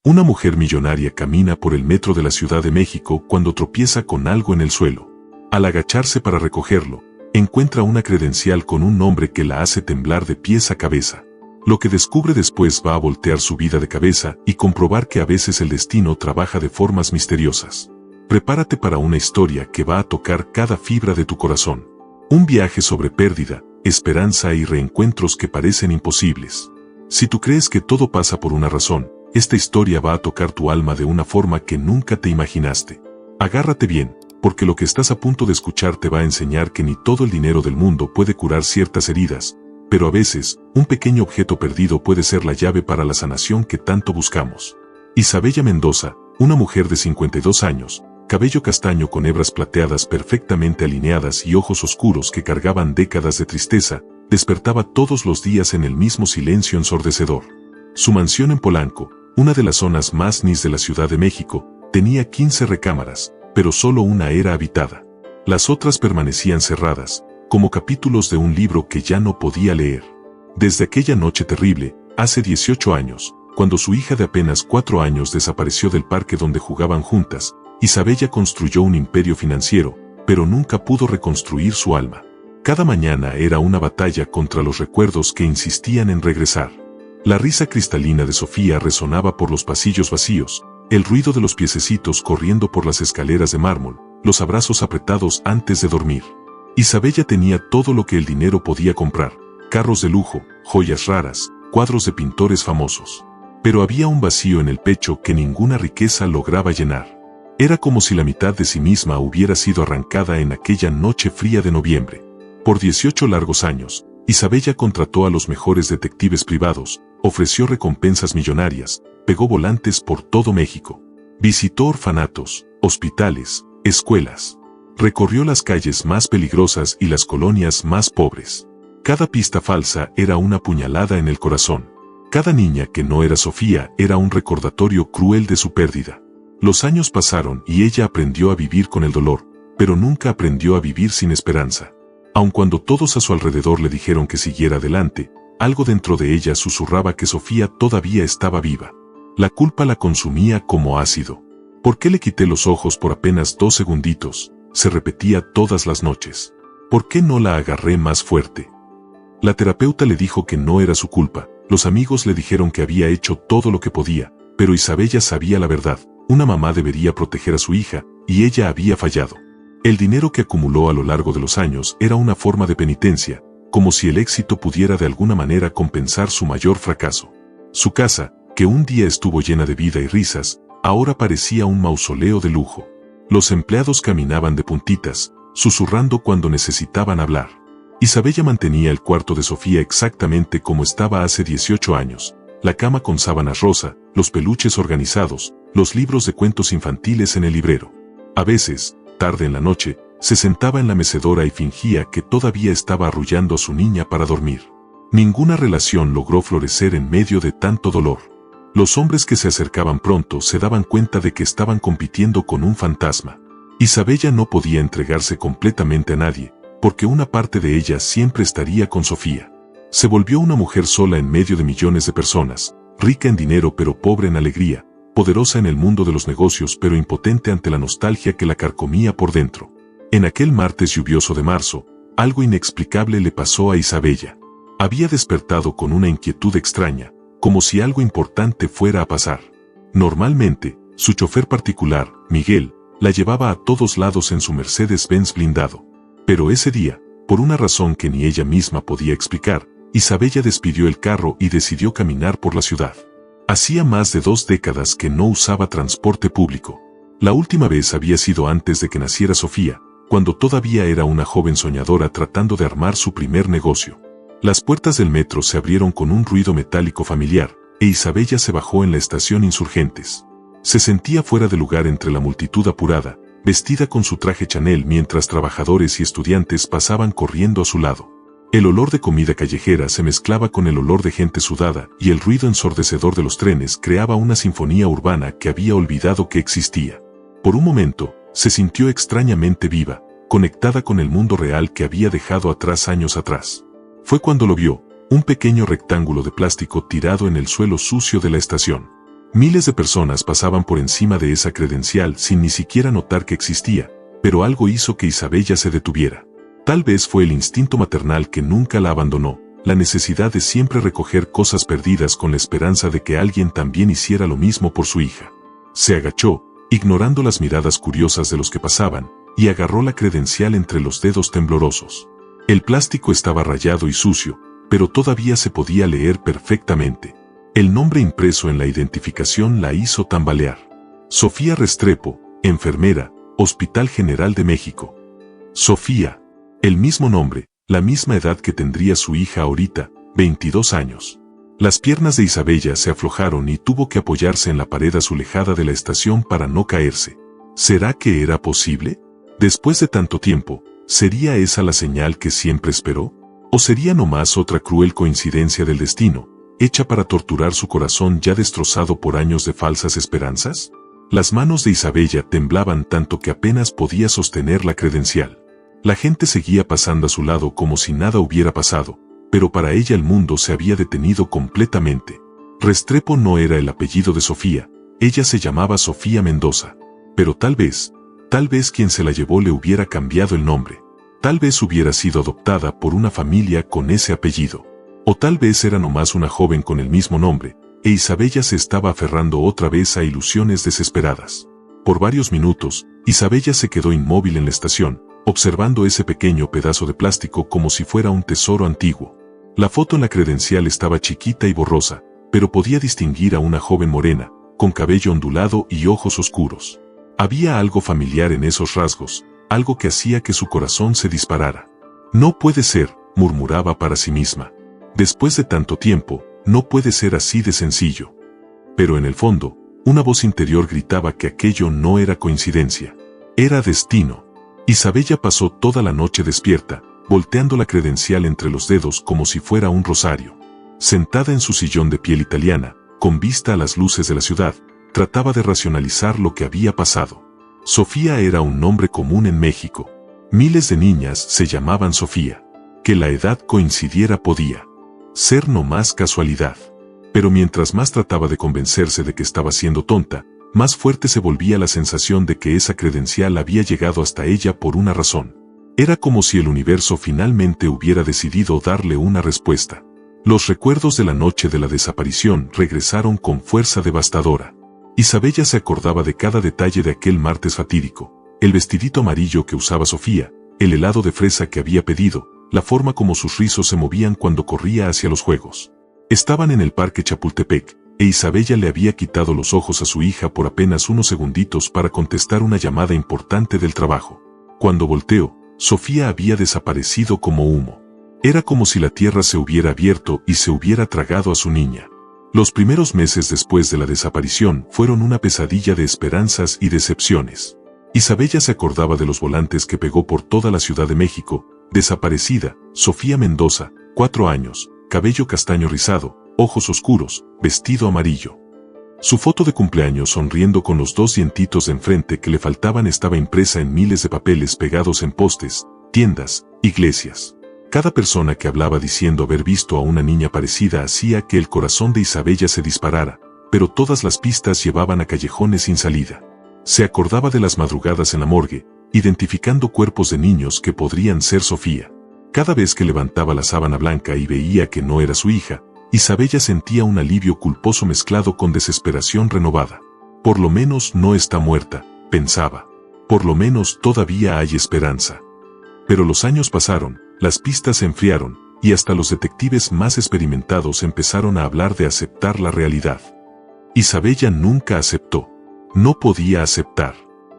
Una mujer millonaria camina por el metro de la Ciudad de México cuando tropieza con algo en el suelo. Al agacharse para recogerlo, encuentra una credencial con un nombre que la hace temblar de pies a cabeza. Lo que descubre después va a voltear su vida de cabeza y comprobar que a veces el destino trabaja de formas misteriosas. Prepárate para una historia que va a tocar cada fibra de tu corazón. Un viaje sobre pérdida, esperanza y reencuentros que parecen imposibles. Si tú crees que todo pasa por una razón, esta historia va a tocar tu alma de una forma que nunca te imaginaste. Agárrate bien, porque lo que estás a punto de escuchar te va a enseñar que ni todo el dinero del mundo puede curar ciertas heridas, pero a veces, un pequeño objeto perdido puede ser la llave para la sanación que tanto buscamos. Isabella Mendoza, una mujer de 52 años, cabello castaño con hebras plateadas perfectamente alineadas y ojos oscuros que cargaban décadas de tristeza, despertaba todos los días en el mismo silencio ensordecedor. Su mansión en Polanco, una de las zonas más nice de la Ciudad de México, tenía 15 recámaras, pero solo una era habitada. Las otras permanecían cerradas, como capítulos de un libro que ya no podía leer. Desde aquella noche terrible, hace 18 años, cuando su hija de apenas 4 años desapareció del parque donde jugaban juntas, Isabella construyó un imperio financiero, pero nunca pudo reconstruir su alma. Cada mañana era una batalla contra los recuerdos que insistían en regresar. La risa cristalina de Sofía resonaba por los pasillos vacíos, el ruido de los piececitos corriendo por las escaleras de mármol, los abrazos apretados antes de dormir. Isabella tenía todo lo que el dinero podía comprar: carros de lujo, joyas raras, cuadros de pintores famosos. Pero había un vacío en el pecho que ninguna riqueza lograba llenar. Era como si la mitad de sí misma hubiera sido arrancada en aquella noche fría de noviembre. Por 18 largos años, Isabella contrató a los mejores detectives privados, ofreció recompensas millonarias, pegó volantes por todo México. Visitó orfanatos, hospitales, escuelas. Recorrió las calles más peligrosas y las colonias más pobres. Cada pista falsa era una puñalada en el corazón. Cada niña que no era Sofía era un recordatorio cruel de su pérdida. Los años pasaron y ella aprendió a vivir con el dolor, pero nunca aprendió a vivir sin esperanza. Aun cuando todos a su alrededor le dijeron que siguiera adelante, algo dentro de ella susurraba que Sofía todavía estaba viva. La culpa la consumía como ácido. ¿Por qué le quité los ojos por apenas 2 segunditos?, se repetía todas las noches. ¿Por qué no la agarré más fuerte? La terapeuta le dijo que no era su culpa, los amigos le dijeron que había hecho todo lo que podía, pero Isabella sabía la verdad: una mamá debería proteger a su hija, y ella había fallado. El dinero que acumuló a lo largo de los años era una forma de penitencia, como si el éxito pudiera de alguna manera compensar su mayor fracaso. Su casa, que un día estuvo llena de vida y risas, ahora parecía un mausoleo de lujo. Los empleados caminaban de puntitas, susurrando cuando necesitaban hablar. Isabella mantenía el cuarto de Sofía exactamente como estaba hace 18 años, la cama con sábanas rosa, los peluches organizados, los libros de cuentos infantiles en el librero. A veces, tarde en la noche, se sentaba en la mecedora y fingía que todavía estaba arrullando a su niña para dormir. Ninguna relación logró florecer en medio de tanto dolor. Los hombres que se acercaban pronto se daban cuenta de que estaban compitiendo con un fantasma. Isabella no podía entregarse completamente a nadie, porque una parte de ella siempre estaría con Sofía. Se volvió una mujer sola en medio de millones de personas, rica en dinero pero pobre en alegría, poderosa en el mundo de los negocios pero impotente ante la nostalgia que la carcomía por dentro. En aquel martes lluvioso de marzo, algo inexplicable le pasó a Isabella. Había despertado con una inquietud extraña, como si algo importante fuera a pasar. Normalmente, su chofer particular, Miguel, la llevaba a todos lados en su Mercedes-Benz blindado. Pero ese día, por una razón que ni ella misma podía explicar, Isabella despidió el carro y decidió caminar por la ciudad. Hacía más de 2 décadas que no usaba transporte público. La última vez había sido antes de que naciera Sofía, cuando todavía era una joven soñadora tratando de armar su primer negocio. Las puertas del metro se abrieron con un ruido metálico familiar, e Isabella se bajó en la estación Insurgentes. Se sentía fuera de lugar entre la multitud apurada, vestida con su traje Chanel mientras trabajadores y estudiantes pasaban corriendo a su lado. El olor de comida callejera se mezclaba con el olor de gente sudada y el ruido ensordecedor de los trenes creaba una sinfonía urbana que había olvidado que existía. Por un momento, se sintió extrañamente viva, conectada con el mundo real que había dejado atrás años atrás. Fue cuando lo vio, un pequeño rectángulo de plástico tirado en el suelo sucio de la estación. Miles de personas pasaban por encima de esa credencial sin ni siquiera notar que existía, pero algo hizo que Isabella se detuviera. Tal vez fue el instinto maternal que nunca la abandonó, la necesidad de siempre recoger cosas perdidas con la esperanza de que alguien también hiciera lo mismo por su hija. Se agachó, ignorando las miradas curiosas de los que pasaban, y agarró la credencial entre los dedos temblorosos. El plástico estaba rayado y sucio, pero todavía se podía leer perfectamente. El nombre impreso en la identificación la hizo tambalear. Sofía Restrepo, enfermera, Hospital General de México. Sofía. El mismo nombre, la misma edad que tendría su hija ahorita, 22 años. Las piernas de Isabella se aflojaron y tuvo que apoyarse en la pared azulejada de la estación para no caerse. ¿Será que era posible? Después de tanto tiempo, ¿sería esa la señal que siempre esperó? ¿O sería nomás otra cruel coincidencia del destino, hecha para torturar su corazón ya destrozado por años de falsas esperanzas? Las manos de Isabella temblaban tanto que apenas podía sostener la credencial. La gente seguía pasando a su lado como si nada hubiera pasado, pero para ella el mundo se había detenido completamente. Restrepo no era el apellido de Sofía, ella se llamaba Sofía Mendoza. Pero tal vez quien se la llevó le hubiera cambiado el nombre. Tal vez hubiera sido adoptada por una familia con ese apellido. O tal vez era nomás una joven con el mismo nombre, e Isabella se estaba aferrando otra vez a ilusiones desesperadas. Por varios minutos, Isabella se quedó inmóvil en la estación, observando ese pequeño pedazo de plástico como si fuera un tesoro antiguo. La foto en la credencial estaba chiquita y borrosa, pero podía distinguir a una joven morena, con cabello ondulado y ojos oscuros. Había algo familiar en esos rasgos, algo que hacía que su corazón se disparara. No puede ser, murmuraba para sí misma. Después de tanto tiempo, no puede ser así de sencillo. Pero en el fondo, una voz interior gritaba que aquello no era coincidencia. Era destino. Isabella pasó toda la noche despierta, volteando la credencial entre los dedos como si fuera un rosario. Sentada en su sillón de piel italiana, con vista a las luces de la ciudad, trataba de racionalizar lo que había pasado. Sofía era un nombre común en México. Miles de niñas se llamaban Sofía. Que la edad coincidiera podía ser nomás casualidad. Pero mientras más trataba de convencerse de que estaba siendo tonta, más fuerte se volvía la sensación de que esa credencial había llegado hasta ella por una razón. Era como si el universo finalmente hubiera decidido darle una respuesta. Los recuerdos de la noche de la desaparición regresaron con fuerza devastadora. Isabella se acordaba de cada detalle de aquel martes fatídico: el vestidito amarillo que usaba Sofía, el helado de fresa que había pedido, la forma como sus rizos se movían cuando corría hacia los juegos. Estaban en el parque Chapultepec, e Isabella le había quitado los ojos a su hija por apenas unos segunditos para contestar una llamada importante del trabajo. Cuando volteó, Sofía había desaparecido como humo. Era como si la tierra se hubiera abierto y se hubiera tragado a su niña. Los primeros meses después de la desaparición fueron una pesadilla de esperanzas y decepciones. Isabella se acordaba de los volantes que pegó por toda la Ciudad de México: desaparecida, Sofía Mendoza, 4 años, cabello castaño rizado, ojos oscuros, vestido amarillo. Su foto de cumpleaños sonriendo con los 2 dientitos de enfrente que le faltaban estaba impresa en miles de papeles pegados en postes, tiendas, iglesias. Cada persona que hablaba diciendo haber visto a una niña parecida hacía que el corazón de Isabella se disparara, pero todas las pistas llevaban a callejones sin salida. Se acordaba de las madrugadas en la morgue, identificando cuerpos de niños que podrían ser Sofía. Cada vez que levantaba la sábana blanca y veía que no era su hija, Isabella sentía un alivio culposo mezclado con desesperación renovada. Por lo menos no está muerta, pensaba. Por lo menos todavía hay esperanza. Pero los años pasaron, las pistas se enfriaron, y hasta los detectives más experimentados empezaron a hablar de aceptar la realidad. Isabella nunca aceptó. No podía aceptar.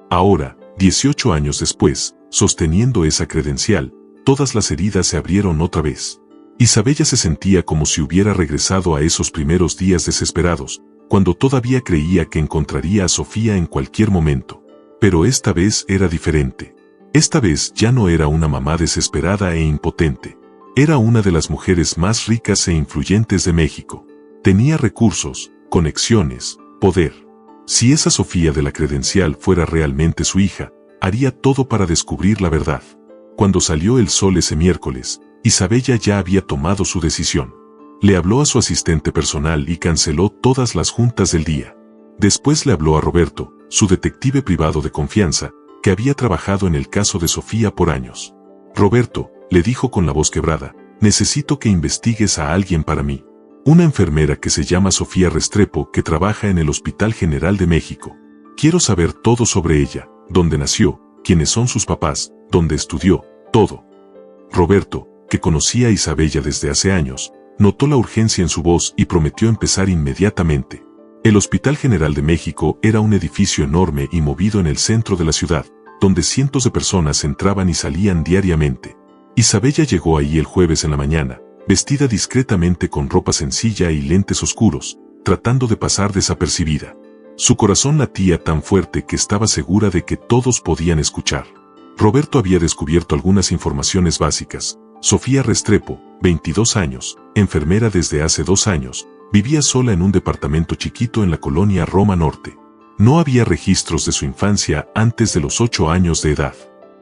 Ahora, 18 años después, sosteniendo esa credencial, todas las heridas se abrieron otra vez. Isabella se sentía como si hubiera regresado a esos primeros días desesperados, cuando todavía creía que encontraría a Sofía en cualquier momento. Pero esta vez era diferente. Esta vez ya no era una mamá desesperada e impotente. Era una de las mujeres más ricas e influyentes de México. Tenía recursos, conexiones, poder. Si esa Sofía de la credencial fuera realmente su hija, haría todo para descubrir la verdad. Cuando salió el sol ese miércoles, Isabella ya había tomado su decisión. Le habló a su asistente personal y canceló todas las juntas del día. Después le habló a Roberto, su detective privado de confianza, que había trabajado en el caso de Sofía por años. Roberto, le dijo con la voz quebrada, necesito que investigues a alguien para mí. Una enfermera que se llama Sofía Restrepo que trabaja en el Hospital General de México. Quiero saber todo sobre ella, dónde nació, quiénes son sus papás, dónde estudió, todo. Roberto, que conocía a Isabella desde hace años, notó la urgencia en su voz y prometió empezar inmediatamente. El Hospital General de México era un edificio enorme y movido en el centro de la ciudad, donde cientos de personas entraban y salían diariamente. Isabella llegó ahí el jueves en la mañana, vestida discretamente con ropa sencilla y lentes oscuros, tratando de pasar desapercibida. Su corazón latía tan fuerte que estaba segura de que todos podían escuchar. Roberto había descubierto algunas informaciones básicas. Sofía Restrepo, 22 años, enfermera desde hace 2 años, vivía sola en un departamento chiquito en la colonia Roma Norte. No había registros de su infancia antes de los 8 años de edad.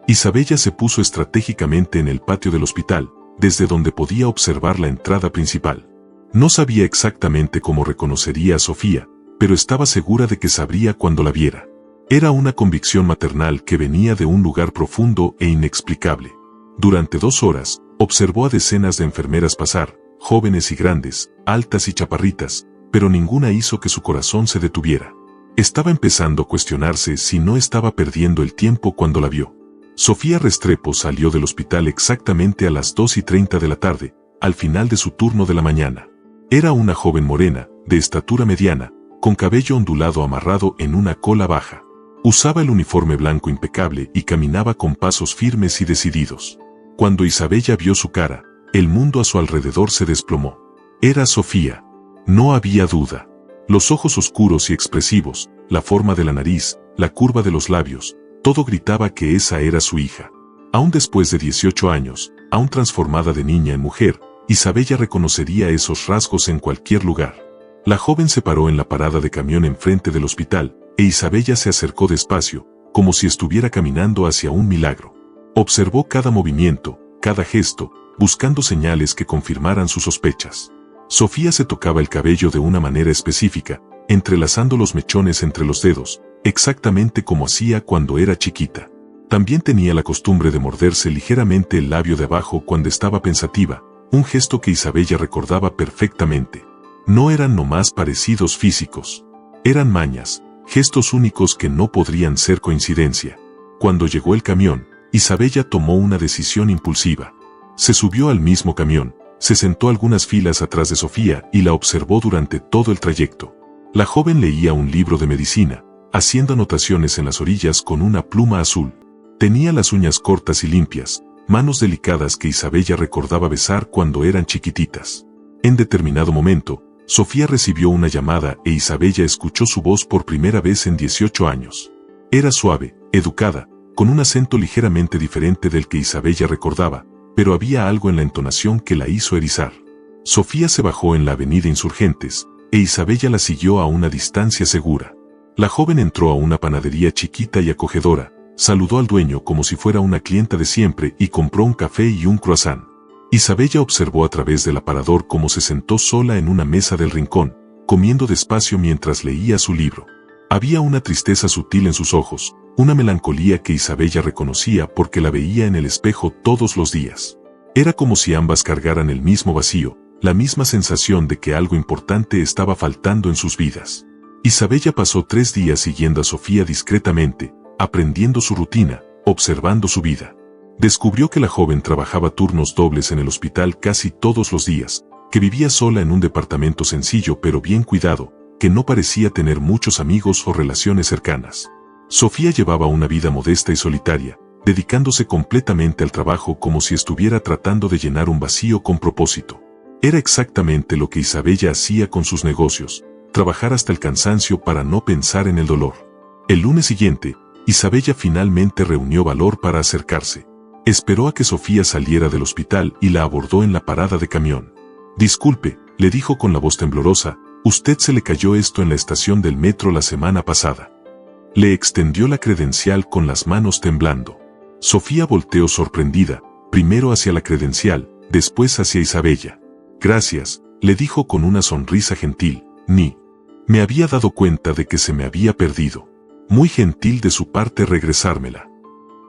Isabella se puso estratégicamente en el patio del hospital, desde donde podía observar la entrada principal. No sabía exactamente cómo reconocería a Sofía, pero estaba segura de que sabría cuando la viera. Era una convicción maternal que venía de un lugar profundo e inexplicable. Durante 2 horas, observó a decenas de enfermeras pasar, jóvenes y grandes, altas y chaparritas, pero ninguna hizo que su corazón se detuviera. Estaba empezando a cuestionarse si no estaba perdiendo el tiempo cuando la vio. Sofía Restrepo salió del hospital exactamente a las 2:30 de la tarde, al final de su turno de la mañana. Era una joven morena, de estatura mediana, con cabello ondulado amarrado en una cola baja. Usaba el uniforme blanco impecable y caminaba con pasos firmes y decididos. Cuando Isabella vio su cara, el mundo a su alrededor se desplomó. Era Sofía. No había duda. Los ojos oscuros y expresivos, la forma de la nariz, la curva de los labios, todo gritaba que esa era su hija. Aún después de 18 años, aún transformada de niña en mujer, Isabella reconocería esos rasgos en cualquier lugar. La joven se paró en la parada de camión enfrente del hospital, e Isabella se acercó despacio, como si estuviera caminando hacia un milagro. Observó cada movimiento, cada gesto, buscando señales que confirmaran sus sospechas. Sofía se tocaba el cabello de una manera específica, entrelazando los mechones entre los dedos, exactamente como hacía cuando era chiquita. También tenía la costumbre de morderse ligeramente el labio de abajo cuando estaba pensativa, un gesto que Isabella recordaba perfectamente. No eran nomás parecidos físicos. Eran mañas, gestos únicos que no podrían ser coincidencia. Cuando llegó el camión, Isabella tomó una decisión impulsiva. Se subió al mismo camión, se sentó algunas filas atrás de Sofía y la observó durante todo el trayecto. La joven leía un libro de medicina, haciendo anotaciones en las orillas con una pluma azul. Tenía las uñas cortas y limpias, manos delicadas que Isabella recordaba besar cuando eran chiquititas. En determinado momento, Sofía recibió una llamada e Isabella escuchó su voz por primera vez en 18 años. Era suave, educada, con un acento ligeramente diferente del que Isabella recordaba, pero había algo en la entonación que la hizo erizar. Sofía se bajó en la avenida Insurgentes, e Isabella la siguió a una distancia segura. La joven entró a una panadería chiquita y acogedora, saludó al dueño como si fuera una clienta de siempre y compró un café y un croissant. Isabella observó a través del aparador cómo se sentó sola en una mesa del rincón, comiendo despacio mientras leía su libro. Había una tristeza sutil en sus ojos, una melancolía que Isabella reconocía porque la veía en el espejo todos los días. Era como si ambas cargaran el mismo vacío, la misma sensación de que algo importante estaba faltando en sus vidas. Isabella pasó 3 días siguiendo a Sofía discretamente, aprendiendo su rutina, observando su vida. Descubrió que la joven trabajaba turnos dobles en el hospital casi todos los días, que vivía sola en un departamento sencillo pero bien cuidado, que no parecía tener muchos amigos o relaciones cercanas. Sofía llevaba una vida modesta y solitaria, dedicándose completamente al trabajo como si estuviera tratando de llenar un vacío con propósito. Era exactamente lo que Isabella hacía con sus negocios, trabajar hasta el cansancio para no pensar en el dolor. El lunes siguiente, Isabella finalmente reunió valor para acercarse. Esperó a que Sofía saliera del hospital y la abordó en la parada de camión. «Disculpe», le dijo con la voz temblorosa, «usted se le cayó esto en la estación del metro la semana pasada». Le extendió la credencial con las manos temblando. Sofía volteó sorprendida, primero hacia la credencial, después hacia Isabella. «Gracias», le dijo con una sonrisa gentil, «ni». Me había dado cuenta de que se me había perdido. Muy gentil de su parte regresármela.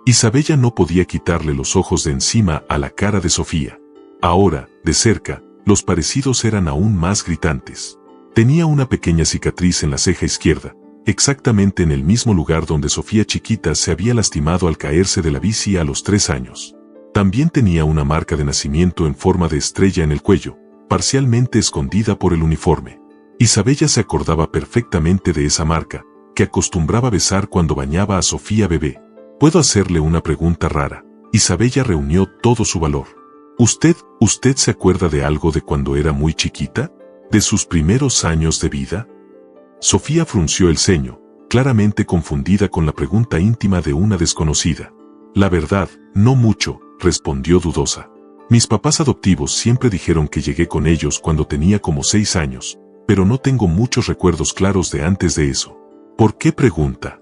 Isabella no podía quitarle los ojos de encima a la cara de Sofía. Ahora, de cerca, los parecidos eran aún más gritantes. Tenía una pequeña cicatriz en la ceja izquierda, exactamente en el mismo lugar donde Sofía chiquita se había lastimado al caerse de la bici a los 3 años. También tenía una marca de nacimiento en forma de estrella en el cuello, parcialmente escondida por el uniforme. Isabella se acordaba perfectamente de esa marca, que acostumbraba besar cuando bañaba a Sofía bebé. ¿Puedo hacerle una pregunta rara? Isabella reunió todo su valor. ¿Usted se acuerda de algo de cuando era muy chiquita? ¿De sus primeros años de vida? Sofía frunció el ceño, claramente confundida con la pregunta íntima de una desconocida. La verdad, no mucho, respondió dudosa. Mis papás adoptivos siempre dijeron que llegué con ellos cuando tenía como 6 años, pero no tengo muchos recuerdos claros de antes de eso. ¿Por qué pregunta?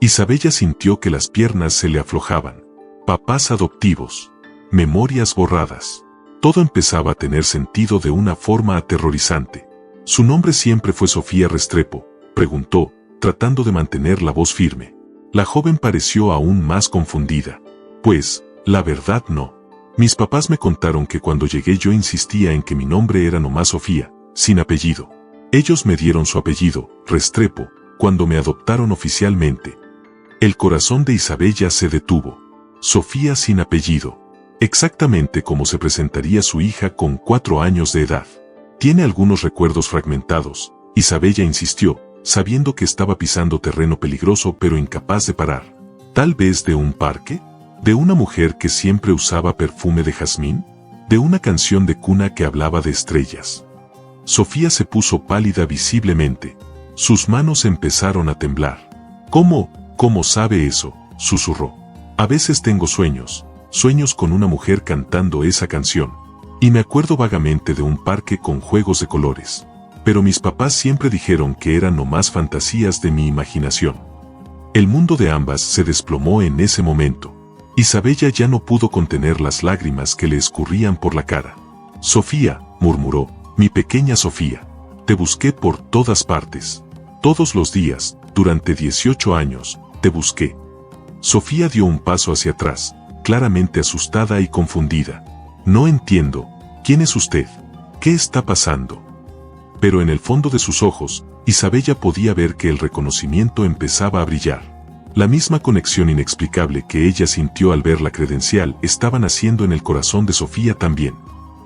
Isabella sintió que las piernas se le aflojaban. Papás adoptivos. Memorias borradas. Todo empezaba a tener sentido de una forma aterrorizante. ¿Su nombre siempre fue Sofía Restrepo?, preguntó, tratando de mantener la voz firme. La joven pareció aún más confundida. Pues, la verdad no. Mis papás me contaron que cuando llegué yo insistía en que mi nombre era nomás Sofía, sin apellido. Ellos me dieron su apellido, Restrepo, cuando me adoptaron oficialmente. El corazón de Isabella se detuvo. Sofía sin apellido. Exactamente como se presentaría su hija con 4 años de edad. Tiene algunos recuerdos fragmentados, Isabella insistió, sabiendo que estaba pisando terreno peligroso pero incapaz de parar. ¿Tal vez de un parque? ¿De una mujer que siempre usaba perfume de jazmín? ¿De una canción de cuna que hablaba de estrellas? Sofía se puso pálida visiblemente. Sus manos empezaron a temblar. ¿Cómo sabe eso?, susurró. A veces tengo sueños con una mujer cantando esa canción. Y me acuerdo vagamente de un parque con juegos de colores. Pero mis papás siempre dijeron que eran nomás fantasías de mi imaginación. El mundo de ambas se desplomó en ese momento. Isabella ya no pudo contener las lágrimas que le escurrían por la cara. Sofía, murmuró, mi pequeña Sofía. Te busqué por todas partes. Todos los días, durante 18 años, te busqué. Sofía dio un paso hacia atrás, claramente asustada y confundida. No entiendo. ¿Quién es usted? ¿Qué está pasando? Pero en el fondo de sus ojos, Isabella podía ver que el reconocimiento empezaba a brillar. La misma conexión inexplicable que ella sintió al ver la credencial estaba naciendo en el corazón de Sofía también.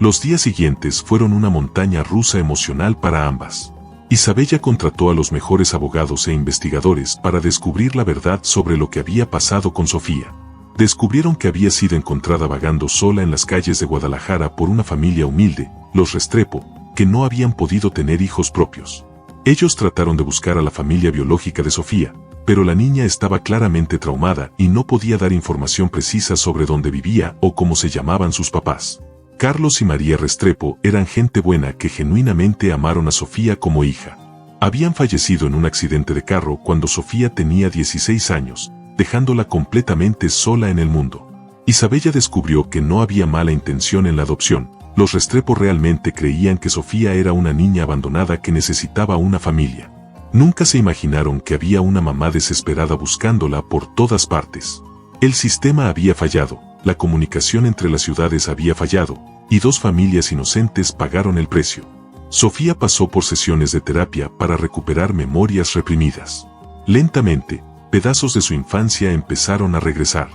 Los días siguientes fueron una montaña rusa emocional para ambas. Isabella contrató a los mejores abogados e investigadores para descubrir la verdad sobre lo que había pasado con Sofía. Descubrieron que había sido encontrada vagando sola en las calles de Guadalajara por una familia humilde, los Restrepo, que no habían podido tener hijos propios. Ellos trataron de buscar a la familia biológica de Sofía, pero la niña estaba claramente traumada y no podía dar información precisa sobre dónde vivía o cómo se llamaban sus papás. Carlos y María Restrepo eran gente buena que genuinamente amaron a Sofía como hija. Habían fallecido en un accidente de carro cuando Sofía tenía 16 años, dejándola completamente sola en el mundo. Isabella descubrió que no había mala intención en la adopción. Los Restrepo realmente creían que Sofía era una niña abandonada que necesitaba una familia. Nunca se imaginaron que había una mamá desesperada buscándola por todas partes. El sistema había fallado, la comunicación entre las ciudades había fallado, y 2 familias inocentes pagaron el precio. Sofía pasó por sesiones de terapia para recuperar memorias reprimidas. Lentamente, pedazos de su infancia empezaron a regresar.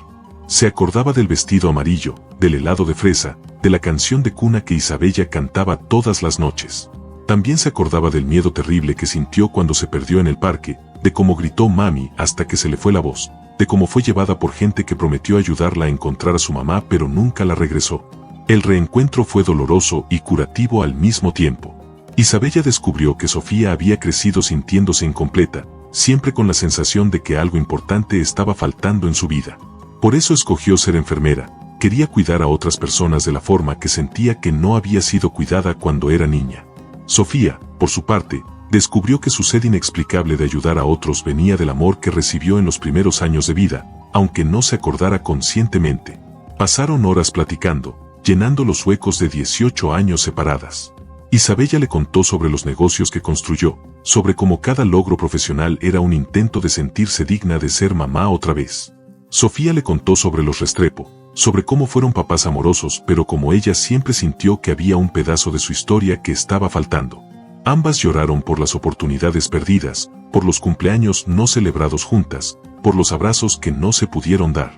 Se acordaba del vestido amarillo, del helado de fresa, de la canción de cuna que Isabella cantaba todas las noches. También se acordaba del miedo terrible que sintió cuando se perdió en el parque, de cómo gritó mami hasta que se le fue la voz, de cómo fue llevada por gente que prometió ayudarla a encontrar a su mamá pero nunca la regresó. El reencuentro fue doloroso y curativo al mismo tiempo. Isabella descubrió que Sofía había crecido sintiéndose incompleta, siempre con la sensación de que algo importante estaba faltando en su vida. Por eso escogió ser enfermera, quería cuidar a otras personas de la forma que sentía que no había sido cuidada cuando era niña. Sofía, por su parte, descubrió que su sed inexplicable de ayudar a otros venía del amor que recibió en los primeros años de vida, aunque no se acordara conscientemente. Pasaron horas platicando, llenando los huecos de 18 años separadas. Isabella le contó sobre los negocios que construyó, sobre cómo cada logro profesional era un intento de sentirse digna de ser mamá otra vez. Sofía le contó sobre los Restrepo, sobre cómo fueron papás amorosos, pero como ella siempre sintió que había un pedazo de su historia que estaba faltando. Ambas lloraron por las oportunidades perdidas, por los cumpleaños no celebrados juntas, por los abrazos que no se pudieron dar.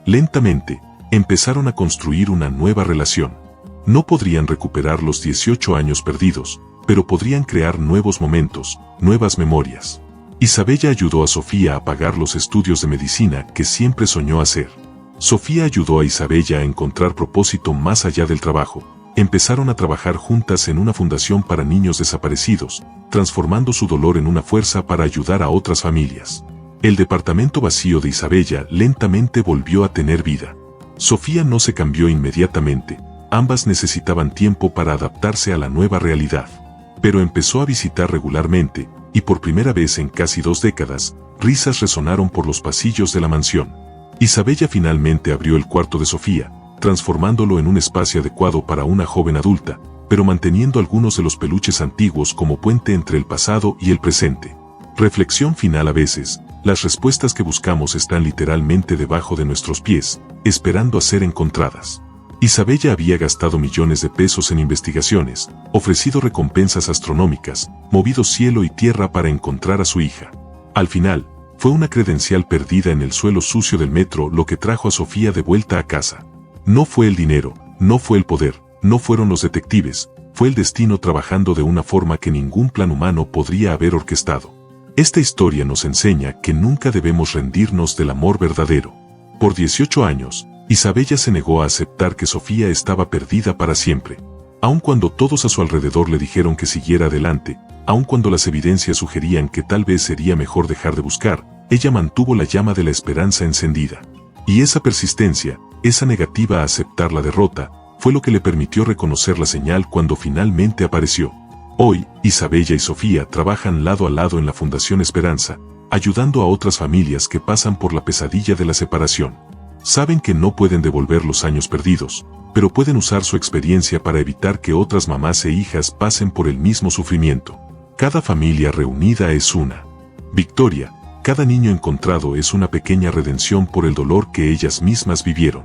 Lentamente, empezaron a construir una nueva relación. No podrían recuperar los 18 años perdidos, pero podrían crear nuevos momentos, nuevas memorias. Isabella ayudó a Sofía a pagar los estudios de medicina que siempre soñó hacer. Sofía ayudó a Isabella a encontrar propósito más allá del trabajo. Empezaron a trabajar juntas en una fundación para niños desaparecidos, transformando su dolor en una fuerza para ayudar a otras familias. El departamento vacío de Isabella lentamente volvió a tener vida. Sofía no se cambió inmediatamente. Ambas necesitaban tiempo para adaptarse a la nueva realidad. Pero empezó a visitar regularmente, y por primera vez en casi 2 décadas, risas resonaron por los pasillos de la mansión. Isabella finalmente abrió el cuarto de Sofía, transformándolo en un espacio adecuado para una joven adulta, pero manteniendo algunos de los peluches antiguos como puente entre el pasado y el presente. Reflexión final: a veces, las respuestas que buscamos están literalmente debajo de nuestros pies, esperando a ser encontradas. Isabella había gastado millones de pesos en investigaciones, ofrecido recompensas astronómicas, movido cielo y tierra para encontrar a su hija. Al final, fue una credencial perdida en el suelo sucio del metro lo que trajo a Sofía de vuelta a casa. No fue el dinero, no fue el poder, no fueron los detectives, fue el destino trabajando de una forma que ningún plan humano podría haber orquestado. Esta historia nos enseña que nunca debemos rendirnos del amor verdadero. Por 18 años, Isabella se negó a aceptar que Sofía estaba perdida para siempre. Aun cuando todos a su alrededor le dijeron que siguiera adelante, aun cuando las evidencias sugerían que tal vez sería mejor dejar de buscar, ella mantuvo la llama de la esperanza encendida. Y esa persistencia, esa negativa a aceptar la derrota, fue lo que le permitió reconocer la señal cuando finalmente apareció. Hoy, Isabella y Sofía trabajan lado a lado en la Fundación Esperanza, ayudando a otras familias que pasan por la pesadilla de la separación. Saben que no pueden devolver los años perdidos, pero pueden usar su experiencia para evitar que otras mamás e hijas pasen por el mismo sufrimiento. Cada familia reunida es una victoria, cada niño encontrado es una pequeña redención por el dolor que ellas mismas vivieron.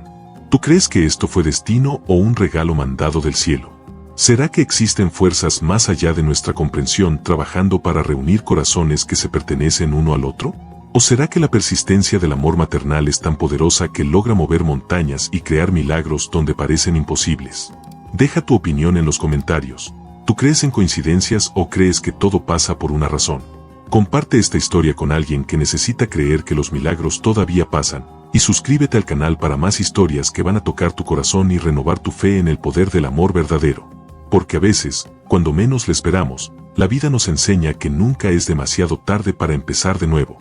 ¿Tú crees que esto fue destino o un regalo mandado del cielo? ¿Será que existen fuerzas más allá de nuestra comprensión trabajando para reunir corazones que se pertenecen uno al otro? ¿O será que la persistencia del amor maternal es tan poderosa que logra mover montañas y crear milagros donde parecen imposibles? Deja tu opinión en los comentarios. ¿Tú crees en coincidencias o crees que todo pasa por una razón? Comparte esta historia con alguien que necesita creer que los milagros todavía pasan, y suscríbete al canal para más historias que van a tocar tu corazón y renovar tu fe en el poder del amor verdadero. Porque a veces, cuando menos le esperamos, la vida nos enseña que nunca es demasiado tarde para empezar de nuevo.